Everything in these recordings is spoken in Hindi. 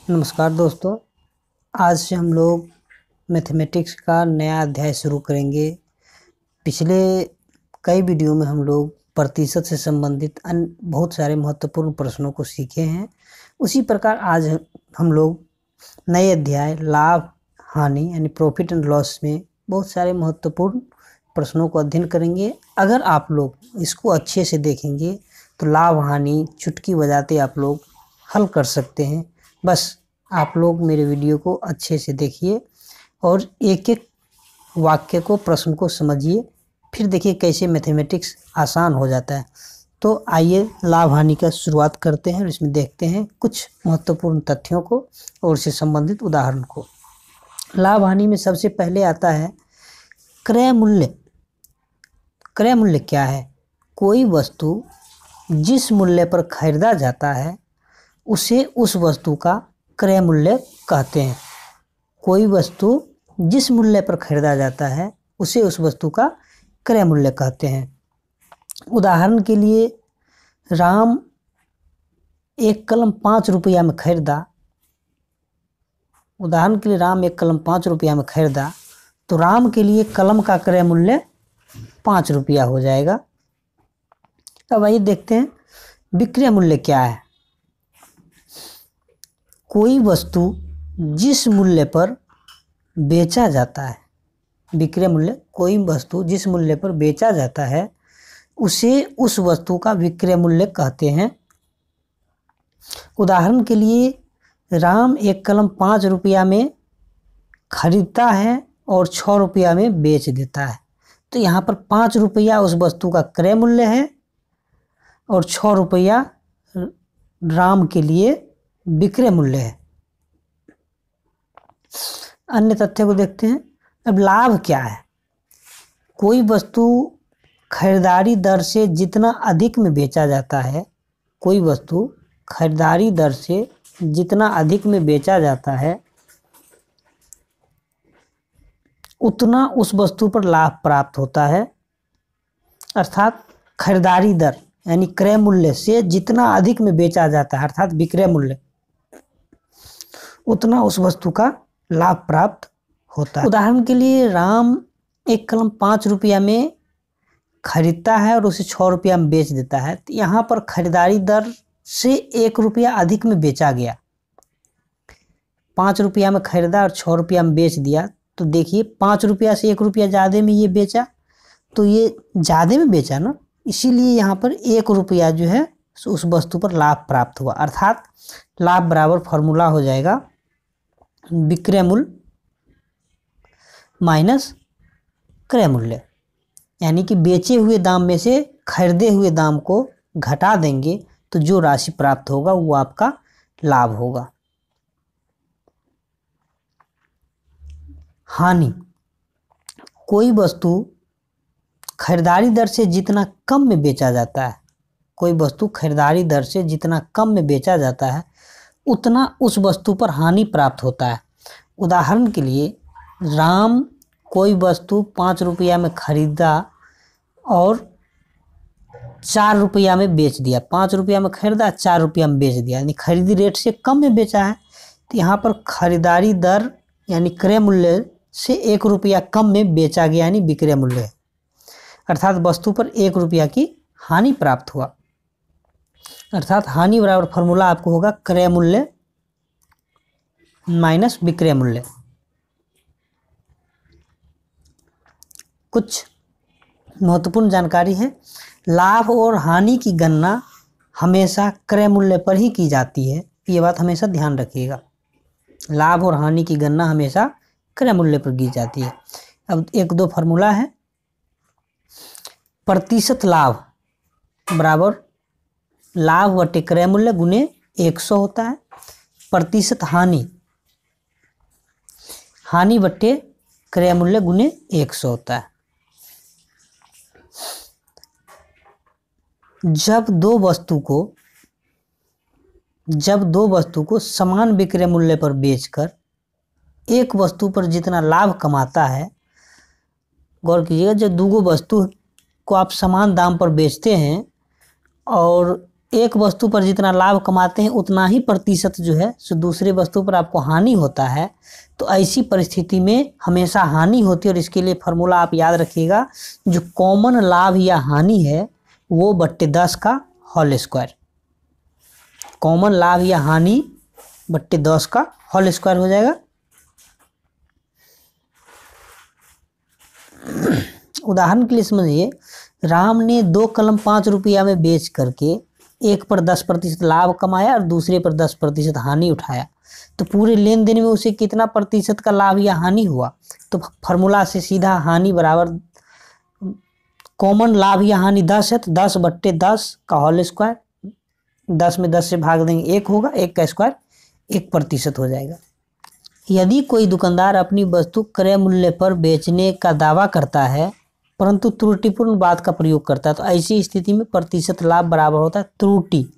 नमस्कार दोस्तों, आज से हम लोग मैथमेटिक्स का नया अध्याय शुरू करेंगे। पिछले कई वीडियो में हम लोग प्रतिशत से संबंधित अन्य बहुत सारे महत्वपूर्ण प्रश्नों को सीखे हैं। उसी प्रकार आज हम लोग नए अध्याय लाभ हानि यानी प्रॉफिट एंड लॉस में बहुत सारे महत्वपूर्ण प्रश्नों को अध्ययन करेंगे। अगर आप लोग इसको अच्छे से देखेंगे तो लाभ हानि चुटकी बजाते आप लोग हल कर सकते हैं। बस आप लोग मेरे वीडियो को अच्छे से देखिए और एक एक वाक्य को, प्रश्न को समझिए, फिर देखिए कैसे मैथमेटिक्स आसान हो जाता है। तो आइए लाभ हानि का शुरुआत करते हैं और इसमें देखते हैं कुछ महत्वपूर्ण तथ्यों को और उससे संबंधित उदाहरण को। लाभ हानि में सबसे पहले आता है क्रय मूल्य। क्रय मूल्य क्या है? कोई वस्तु जिस मूल्य पर खरीदा जाता है उसे उस वस्तु का क्रय मूल्य कहते हैं। कोई वस्तु जिस मूल्य पर खरीदा जाता है उसे उस वस्तु का क्रय मूल्य कहते हैं। उदाहरण के लिए, राम एक कलम 5 रुपया में खरीदा। उदाहरण के लिए राम एक कलम 5 रुपया में खरीदा तो राम के लिए कलम का क्रय मूल्य 5 रुपया हो जाएगा। अब आइए देखते हैं विक्रय मूल्य क्या है। कोई वस्तु जिस मूल्य पर बेचा जाता है, विक्रय मूल्य, कोई वस्तु जिस मूल्य पर बेचा जाता है उसे उस वस्तु का विक्रय मूल्य कहते हैं। उदाहरण के लिए, राम एक कलम 5 रुपया में खरीदता है और 6 रुपया में बेच देता है। तो यहाँ पर 5 रुपया उस वस्तु का क्रय मूल्य है और 6 रुपया राम के लिए विक्रय मूल्य है। अन्य तथ्य को देखते हैं। अब लाभ क्या है? कोई वस्तु खरीदारी दर से जितना अधिक में बेचा जाता है, कोई वस्तु खरीदारी दर से जितना अधिक में बेचा जाता है उतना उस वस्तु पर लाभ प्राप्त होता है। अर्थात खरीदारी दर यानी क्रय मूल्य से जितना अधिक में बेचा जाता है अर्थात विक्रय मूल्य, उतना उस वस्तु का लाभ प्राप्त होता है। उदाहरण के लिए, राम एक कलम 5 रुपया में खरीदता है और उसे 6 रुपया में बेच देता है। तो यहाँ पर खरीदारी दर से 1 रुपया अधिक में बेचा गया। 5 रुपया में खरीदा और 6 रुपया में बेच दिया। तो देखिए 5 रुपया से 1 रुपया ज़्यादा में ये बेचा, तो ये ज़्यादा में बेचा ना, इसीलिए यहाँ पर 1 रुपया जो है उस वस्तु पर लाभ प्राप्त हुआ। अर्थात लाभ बराबर फॉर्मूला हो जाएगा विक्रय मूल्य माइनस क्रय मूल्य, यानी कि बेचे हुए दाम में से खरीदे हुए दाम को घटा देंगे तो जो राशि प्राप्त होगा वो आपका लाभ होगा। हानि, कोई वस्तु खरीदारी दर से जितना कम में बेचा जाता है, कोई वस्तु खरीदारी दर से जितना कम में बेचा जाता है उतना उस वस्तु पर हानि प्राप्त होता है। उदाहरण के लिए, राम कोई वस्तु 5 रुपया में खरीदा और 4 रुपया में बेच दिया। 5 रुपया में खरीदा, 4 रुपया में बेच दिया, यानी खरीदी रेट से कम में बेचा है। तो यहाँ पर खरीदारी दर यानी क्रय मूल्य से 1 रुपया कम में बेचा गया, यानी विक्रय मूल्य है। अर्थात वस्तु पर 1 रुपया की हानि प्राप्त हुआ। अर्थात हानि बराबर फॉर्मूला आपको होगा क्रय मूल्य माइनस विक्रय मूल्य। कुछ महत्वपूर्ण जानकारी है। लाभ और हानि की गणना हमेशा क्रय मूल्य पर ही की जाती है, ये बात हमेशा ध्यान रखिएगा। लाभ और हानि की गणना हमेशा क्रय मूल्य पर की जाती है। अब 1-2 फार्मूला है। प्रतिशत लाभ बराबर लाभ बटे क्रय मूल्य गुने 100 होता है। प्रतिशत हानि, हानि बटे क्रय मूल्य गुने 100 होता है। जब दो वस्तु को समान विक्रय मूल्य पर बेचकर एक वस्तु पर जितना लाभ कमाता है, गौर कीजिएगा, जब 2 वस्तु को आप समान दाम पर बेचते हैं और एक वस्तु पर जितना लाभ कमाते हैं उतना ही प्रतिशत जो है सो दूसरे वस्तु पर आपको हानि होता है। तो ऐसी परिस्थिति में हमेशा हानि होती है और इसके लिए फार्मूला आप याद रखिएगा, जो कॉमन लाभ या हानि है वो बट्टे 10 का होल स्क्वायर। कॉमन लाभ या हानि बट्टे 10 का होल स्क्वायर हो जाएगा। उदाहरण के लिए समझिए, राम ने 2 कलम 5 रुपया में बेच करके एक पर 10% लाभ कमाया और दूसरे पर 10% हानि उठाया, तो पूरे लेन देन में उसे कितना प्रतिशत का लाभ या हानि हुआ? तो फार्मूला से सीधा हानि बराबर कॉमन लाभ या हानि 10 है तो 10 बट्टे 10 का होल स्क्वायर। 10 में 10 से भाग देंगे 1 होगा, 1 का स्क्वायर 1% हो जाएगा। यदि कोई दुकानदार अपनी वस्तु क्रय मूल्य पर बेचने का दावा करता है परंतु त्रुटिपूर्ण बात का प्रयोग करता है, तो ऐसी स्थिति में प्रतिशत लाभ बराबर होता है त्रुटि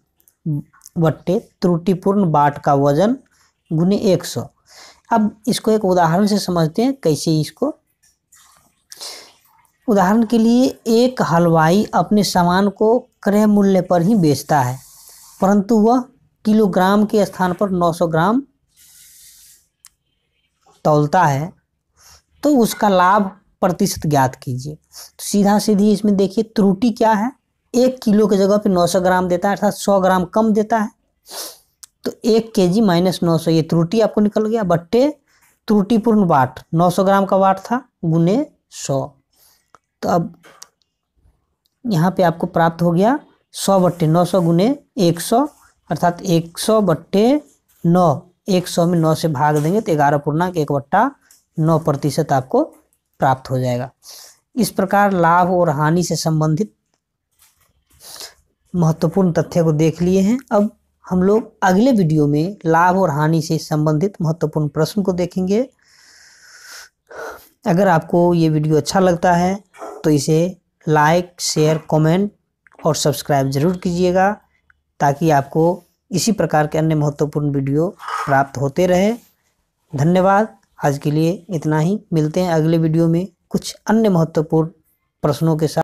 बट्टे त्रुटिपूर्ण बाट का वजन गुने 100। अब इसको एक उदाहरण से समझते हैं कैसे इसको। उदाहरण के लिए, एक हलवाई अपने सामान को क्रय मूल्य पर ही बेचता है परंतु वह किलोग्राम के स्थान पर 900 ग्राम तौलता है, तो उसका लाभ प्रतिशत ज्ञात कीजिए। तो सीधा सीधी इसमें देखिए त्रुटि क्या है, 1 किलो की जगह पे 900 ग्राम देता है अर्थात 100 ग्राम कम देता है, तो 1 kg माइनस 900 ये त्रुटि आपको निकल गया, बट्टे त्रुटिपूर्ण वाट 900 ग्राम का वाट था गुने 100। तो अब यहाँ पे आपको प्राप्त हो गया 100 बट्टे 900 गुने 100 अर्थात 100 बट्टे 9। 100 में 9 से भाग देंगे तो 11.1/9% आपको प्राप्त हो जाएगा। इस प्रकार लाभ और हानि से संबंधित महत्वपूर्ण तथ्य को देख लिए हैं। अब हम लोग अगले वीडियो में लाभ और हानि से संबंधित महत्वपूर्ण प्रश्न को देखेंगे। अगर आपको ये वीडियो अच्छा लगता है तो इसे लाइक, शेयर, कमेंट और सब्सक्राइब जरूर कीजिएगा ताकि आपको इसी प्रकार के अन्य महत्वपूर्ण वीडियो प्राप्त होते रहे। धन्यवाद। आज के लिए इतना ही, मिलते हैं अगले वीडियो में कुछ अन्य महत्वपूर्ण प्रश्नों के साथ।